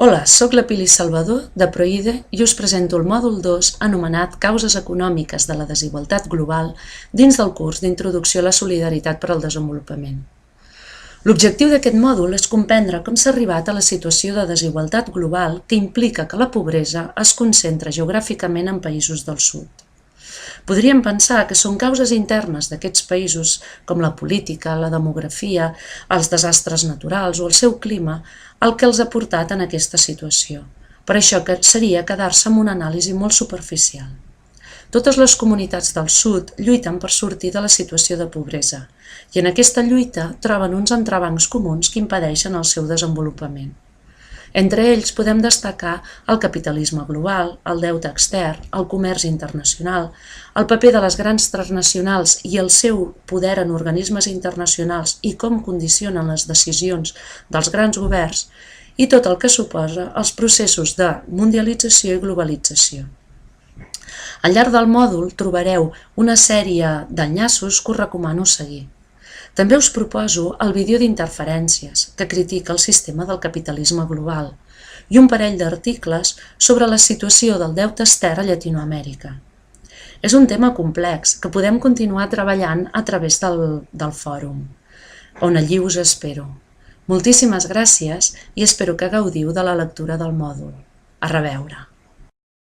Hola, soc la Pili Salvador de Proide i us presento el mòdul 2 anomenat Causes econòmiques de la desigualtat global dins del curs d'Introducció a la Solidaritat per al Desenvolupament. L'objectiu d'aquest mòdul és comprendre com s'ha arribat a la situació de desigualtat global que implica que la pobresa es concentra geogràficament en països del sud. Podríem pensar que són causes internes d'aquests països, com la política, la demografia, els desastres naturals o el seu clima, el que els ha portat en aquesta situació. Per això seria quedar-se amb una anàlisi molt superficial. Totes les comunitats del sud lluiten per sortir de la situació de pobresa i en aquesta lluita troben uns entrebancs comuns que impedeixen el seu desenvolupament. Entre ells podem destacar el capitalisme global, el deute extern, el comerç internacional, el paper de les grans transnacionals i el seu poder en organismes internacionals i com condicionen les decisions dels grans governs i tot el que suposa els processos de mundialització i globalització. Al llarg del mòdul trobareu una sèrie d'enllaços que us recomano seguir. També us proposo el vídeo d'interferències, que critica el sistema del capitalisme global, i un parell d'articles sobre la situació del deute extern a Llatinoamèrica. És un tema complex que podem continuar treballant a través del fòrum, on allí us espero. Moltíssimes gràcies i espero que gaudiu de la lectura del mòdul. A reveure!